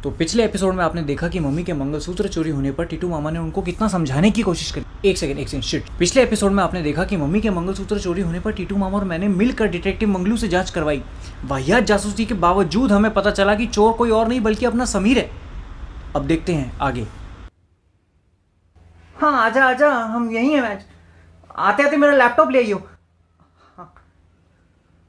तो पिछले एपिसोड में आपने देखा कि मम्मी के मंगलसूत्र चोरी होने पर टीटू मामा ने उनको कितना समझाने की कोशिश करी। एक सेकंड शिट। पिछले एपिसोड में आपने देखा कि मम्मी के मंगलसूत्र चोरी होने पर टीटू मामा और मैंने मिलकर डिटेक्टिव मंगलू से जांच करवाई। वाहियात जासूसी के बावजूद हमें पता चला कि चोर कोई और नहीं बल्कि अपना समीर है। अब देखते हैं आगे। हाँ आजा आजा, हम यही हैं मैच। आते आते मेरा लैपटॉप ले आइयो। हाँ।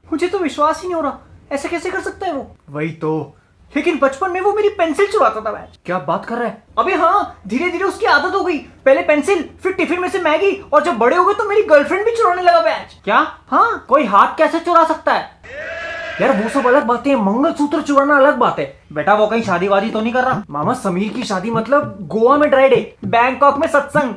मुझे तो विश्वास ही नहीं हो रहा, ऐसे कैसे कर सकता है वो। वही तो, लेकिन बचपन में वो मेरी पेंसिल चुराता था मैच। क्या बात कर रहा है? अबे हाँ, धीरे धीरे उसकी आदत हो गई। पहले पेंसिल, फिर टिफिन में से मैगी, और जब बड़े हो गए तो मेरी गर्लफ्रेंड भी चुराने लगा मैच। क्या? हाँ, कोई हाथ कैसे चुरा सकता है यार? वो सब अलग बातें हैं, मंगलसूत्र चुराना अलग बात है। बेटा वो कहीं शादी वादी तो नहीं कर रहा? मामा समीर की शादी मतलब गोवा में ड्राई डे, बैंकॉक में सत्संग,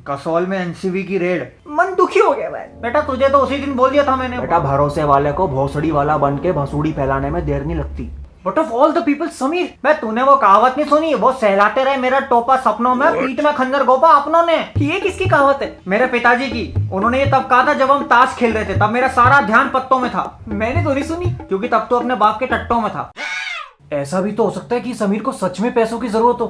कसौल में एनसीबी की रेड। मन दुखी हो गया भाई। बेटा तुझे तो उसी दिन बोल दिया था मैंने। बेटा भरोसे वाले को भोसड़ी वाला बन के भसूड़ी फैलाने में देर नहीं लगती। But of all the people Sameer, मैं तूने वो कहावत नहीं सुनी? वो सहलाते रहे मेरा टोपा सपनों में, पीठ में खंजर गोपा अपनों ने। ये किसकी कहावत है? मेरे पिताजी की। उन्होंने ये तब कहा था जब हम ताश खेल रहे थे, तब मेरा सारा ध्यान पत्तों में था। मैंने तो नहीं सुनी, क्योंकि तब तो अपने बाप के टट्टों में था। ऐसा भी तो हो सकता है कि समीर को सच में पैसों की जरूरत हो।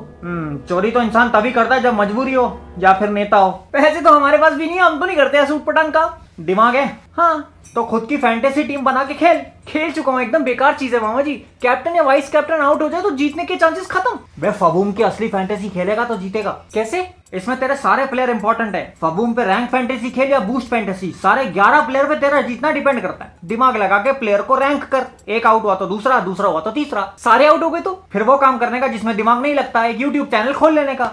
चोरी तो इंसान तभी करता है जब मजबूरी हो या फिर नेता हो। पैसे तो हमारे पास भी नहीं है, हम तो नहीं करते ऐसे उटपटांग का। दिमाग है हाँ, तो खुद की फैंटेसी टीम बना के खेल चुका हूँ। एकदम बेकार चीज है मामा जी। कैप्टन या वाइस कैप्टन आउट हो जाए तो जीतने के चांसेस खत्म। वे फबूम की असली फैंटेसी खेलेगा तो जीतेगा। कैसे? इसमें तेरे सारे प्लेयर इंपॉर्टेंट है। फबूम पे रैंक फैंटेसी खेल या बूस्ट फैंटेसी, सारे 11 प्लेयर पे तेरा जीतना डिपेंड करता है। दिमाग लगा के प्लेयर को रैंक कर। एक आउट हुआ तो दूसरा, दूसरा हुआ तो तीसरा, सारे आउट हो गए तो फिर वो काम करने का जिसमें दिमाग नहीं लगता है, यूट्यूब चैनल खोल लेने का।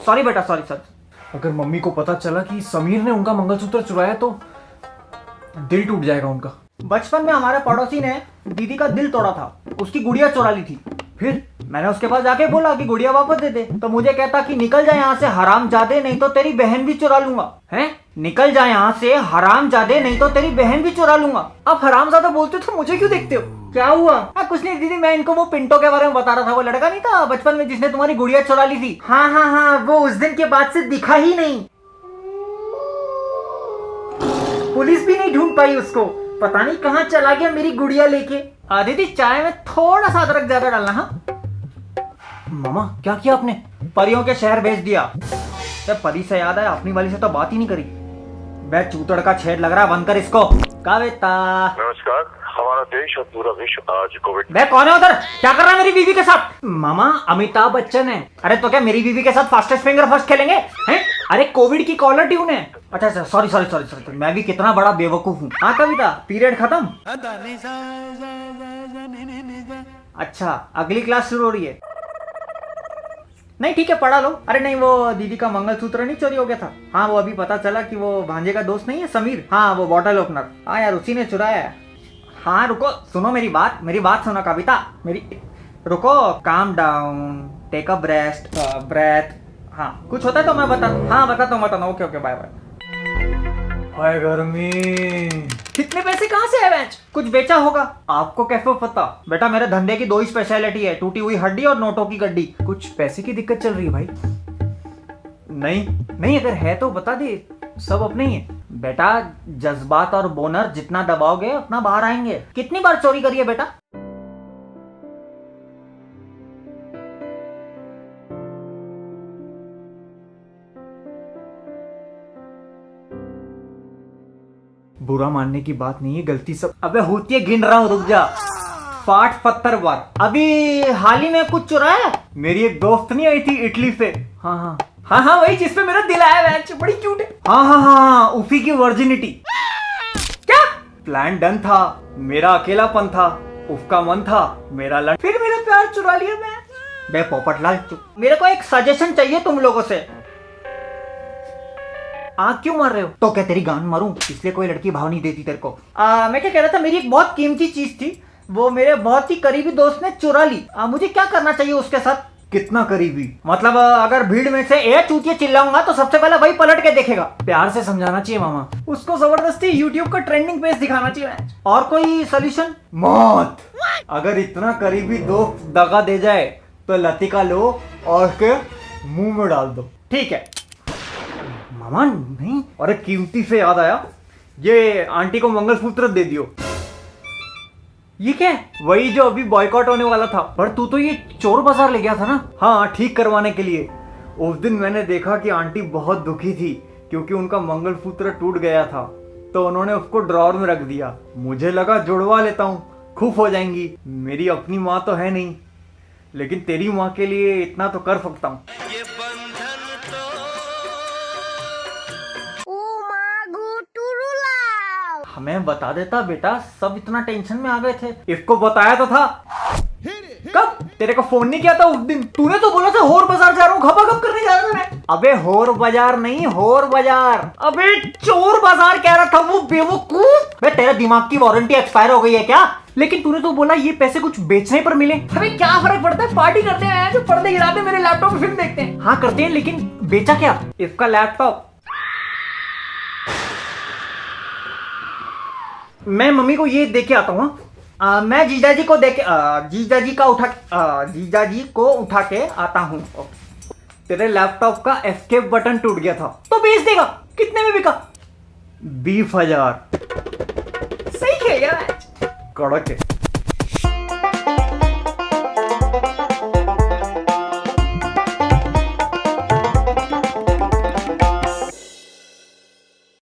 सॉरी बेटा, सॉरी सर। अगर मम्मी को पता चला कि समीर ने उनका मंगलसूत्र चुराया तो दिल टूट जाएगा उनका। बचपन में हमारे पड़ोसी ने दीदी का दिल तोड़ा था, उसकी गुड़िया चुरा ली थी। फिर मैंने उसके पास जाके बोला कि गुड़िया वापस दे दे, तो मुझे कहता कि निकल जाए यहाँ से हरामजादे, नहीं तो तेरी बहन भी चुरा लूंगा। हैं? निकल जाए यहाँ से हरामजादे, नहीं तो तेरी बहन भी चुरा लूंगा। आप हरामजादा बोलते हो तो मुझे क्यों देखते हो? क्या हुआ? कुछ नहीं दीदी, मैं इनको वो पिंटो के बारे में बता रहा था। वो लड़का नहीं था बचपन में जिसने तुम्हारी गुड़िया चुरा ली थी? हाँ हाँ हाँ, वो उस दिन के बाद से दिखा ही नहीं। पुलिस भी नहीं ढूंढ पाई उसको, पता नहीं कहाँ चला गया मेरी गुड़िया लेके। दीदी चाय में थोड़ा सा अदरक ज्यादा डालना। हाँ मामा क्या किया आपने? परियों के शहर भेज दिया। जब परी से याद आया, अपनी वाली से तो बात ही नहीं करी। बे चूतड़ का छेद लग रहा है, बंद कर इसको। कविता नमस्कार, हमारा देश और पूरा विश्व आज कोविड। बे कौन है उधर? क्या कर रहा है मेरी बीवी के साथ? मामा अमिताभ बच्चन है। अरे तो क्या मेरी बीवी के साथ फास्टेस्ट फिंगर फर्स्ट खेलेंगे हैं? अरे कोविड की कॉलर ट्यून है। अच्छा सॉरी, मैं भी कितना बड़ा बेवकूफ हूँ। हाँ कविता, पीरियड खत्म? अच्छा अगली क्लास शुरू हो रही है। नहीं ठीक है, पढ़ा लो। अरे नहीं, वो दीदी का मंगलसूत्र नहीं चोरी हो गया था? हाँ वो अभी पता चला कि वो भांजे का दोस्त नहीं है समीर। हाँ वो बॉटल ओपनर। हाँ यार उसी ने चुराया है। हाँ रुको, सुनो मेरी बात सुनो कविता मेरी। रुको, calm down, take a breath. हाँ कुछ होता है तो मैं बताता हूँ। Okay bye bye. हाय गर्मी। कितने पैसे कहाँ से है मैच? कुछ बेचा होगा। आपको कैसे पता? बेटा मेरे धंधे की 2 ही स्पेशलिटी है, टूटी हुई हड्डी और नोटों की गड्डी। कुछ पैसे की दिक्कत चल रही है भाई? नहीं अगर है तो बता दे, सब अपने ही है। बेटा जज्बात और बोनर जितना दबाओगे उतना बाहर आएंगे। कितनी बार चोरी करी है बेटा? बुरा मानने की बात नहीं है, गलती सब। अबे होती है, गिन रहा हूँ, रुक जा। 60-70 बार। अभी हाल ही में कुछ चुराया। मेरी एक दोस्त नहीं आई थी इटली से? हाँ वही जिसपे मेरा दिल आया मैच, बड़ी क्यूट है। हाँ उसी की वर्जिनिटी। क्या? प्लान डन था, मेरा अकेलापन था, उसका मन था, मेरा लड़, फिर मेरा प्यार चुरा लिया मैं। बे पोपटलाल चुप। मेरे को एक सजेशन चाहिए तुम लोगों से। आँख क्यों मार रहे हो? तो क्या तेरी गान मारूं? इसलिए कोई लड़की भाव नहीं देती तेरे को? मैं क्या कह रहा था, मेरी एक बहुत कीमती चीज थी, वो मेरे बहुत ही करीबी दोस्त ने चुरा ली। मुझे क्या करना चाहिए उसके साथ? कितना करीबी मतलब? अगर भीड़ में से ए चूतिया चिल्लाऊंगा तो सबसे पहले वही पलट के देखेगा। प्यार से समझाना चाहिए मामा। उसको जबरदस्ती यूट्यूब का ट्रेंडिंग पेज दिखाना चाहिए। और कोई सोल्यूशन? मौत। अगर इतना करीबी दोस्त दगा दे जाए तो लतिका लो और उसके मुंह में डाल दो। ठीक है मामा। नहीं, अरे कीमती से याद आया, ये आंटी को मंगलसूत्र दे दियो। ये क्या है? वही जो अभी बॉयकॉट होने वाला था। पर तू तो ये चोर बाजार ले गया था ना? हाँ, ठीक करवाने के लिए। उस दिन मैंने देखा कि आंटी बहुत दुखी थी क्योंकि उनका मंगलसूत्र टूट गया था, तो उन्होंने उसको ड्रॉर में रख दिया। मुझे लगा जुड़वा लेता हूँ, खुश हो जाएंगी। मेरी अपनी माँ तो है नहीं, लेकिन तेरी माँ के लिए इतना तो कर सकता हूँ। हमें बता देता बेटा, सब इतना टेंशन में आ गए थे। इसको बताया तो था। कब? तेरे को फोन नहीं किया था उस दिन? तूने तो बोला था होर बाजार जा रहा हूँ, खपाखप करने जा रहा था मैं। अबे होर बाजार नहीं, होर बाजार। अबे चोर बाजार कह रहा था वो बेवकूफ। बे तेरे दिमाग की वारंटी एक्सपायर हो गई है क्या? लेकिन तूने तो बोला ये पैसे कुछ बेचने पर मिले। हमें क्या फर्क पड़ता है, पार्टी करते हैं, जो पर्दे गिराते मेरे लैपटॉप में फिल्म देखते हैं। हाँ करते हैं, लेकिन बेचा क्या? इसका लैपटॉप। मैं मम्मी को ये दे के आता हूँ। मैं जीजाजी को जीजाजी को उठा के आता हूँ। तेरे लैपटॉप का एस्केप बटन टूट गया था, तो बेच देगा। कितने में बिका? 20,000। सही खेल गया। कड़क है।